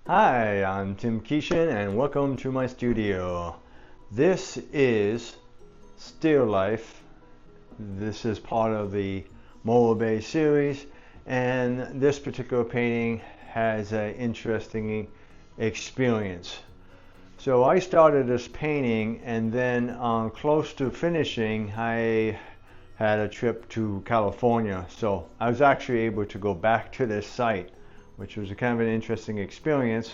Hi, I'm Tim Keeshan and welcome to my studio. This is Still Life. This is part of the Mola Bay series, and this particular painting has an interesting experience. So I started this painting, and then close to finishing I had a trip to California, so I was actually able to go back to this site, which was a kind of an interesting experience,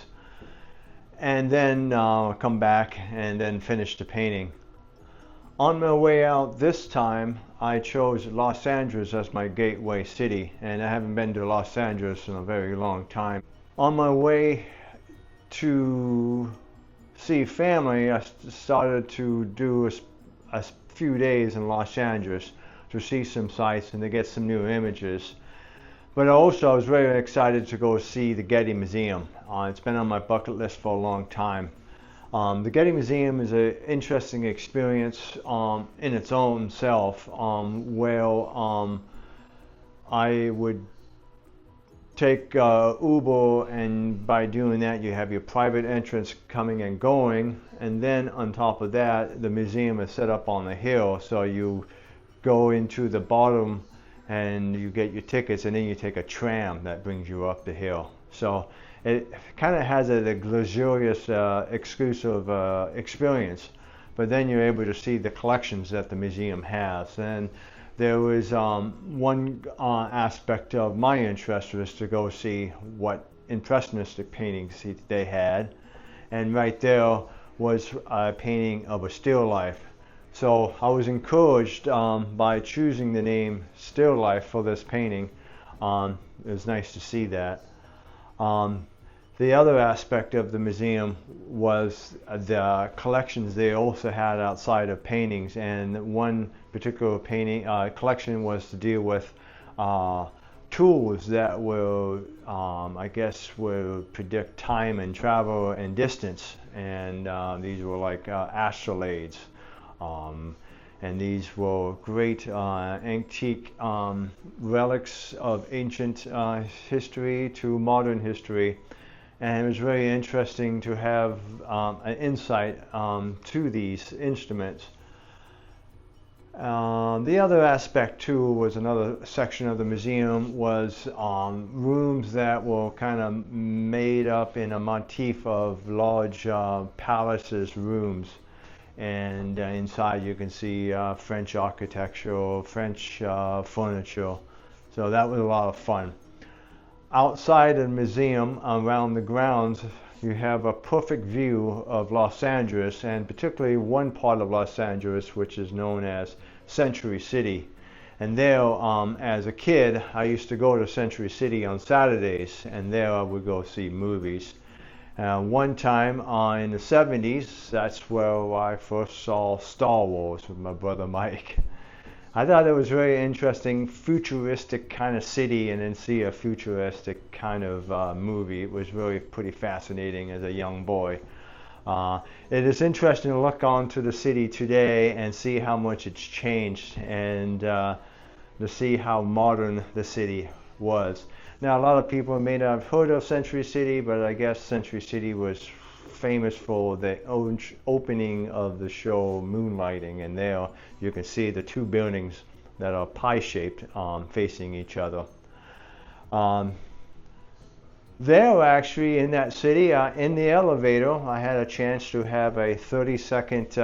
and then come back and then finish the painting. On my way out this time, I chose Los Angeles as my gateway city, and I haven't been to Los Angeles in a very long time. On my way to see family, I started to do a few days in Los Angeles to see some sights and to get some new images. But also I was very excited to go see the Getty Museum. It's been on my bucket list for a long time. The Getty Museum is an interesting experience in its own self, where I would take Uber, and by doing that you have your private entrance coming and going, and then on top of that the museum is set up on a hill, so you go into the bottom and you get your tickets, and then you take a tram that brings you up the hill. So it kind of has a luxurious, exclusive experience, but then you're able to see the collections that the museum has. And there was one aspect of my interest was to go see what impressionistic paintings they had, and right there was a painting of a still life. So I was encouraged by choosing the name Still Life for this painting. It was nice to see that. The other aspect of the museum was the collections they also had outside of paintings, and one particular painting collection was to deal with tools that will, I guess, will predict time and travel and distance, and these were like astrolabes. And these were great antique relics of ancient history to modern history, and it was very interesting to have an insight to these instruments. The other aspect too was another section of the museum was rooms that were kind of made up in a motif of large palaces rooms. And inside you can see French architecture, French furniture. So that was a lot of fun. Outside the museum, around the grounds, you have a perfect view of Los Angeles, and particularly one part of Los Angeles which is known as Century City. And there, as a kid, I used to go to Century City on Saturdays, and there I would go see movies. One time in the 70s, that's where I first saw Star Wars with my brother Mike. I thought it was very interesting, futuristic kind of city, and then see a futuristic kind of movie. It was really pretty fascinating as a young boy. It is interesting to look onto the city today and see how much it's changed, and to see how modern the city was. Now, a lot of people may not have heard of Century City, but I guess Century City was famous for the opening of the show Moonlighting, and there you can see the two buildings that are pie-shaped facing each other. There, actually, in that city, in the elevator, I had a chance to have a 30-second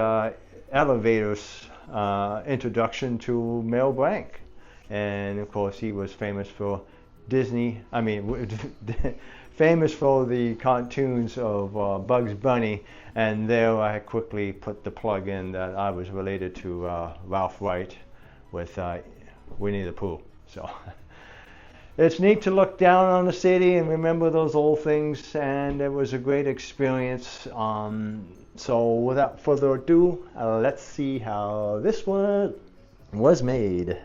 elevator introduction to Mel Blanc. And of course, he was famous for famous for the cartoons of Bugs Bunny, and there I quickly put the plug in that I was related to Ralph Wright with Winnie the Pooh. So it's neat to look down on the city and remember those old things, and it was a great experience. So without further ado, let's see how this one was made.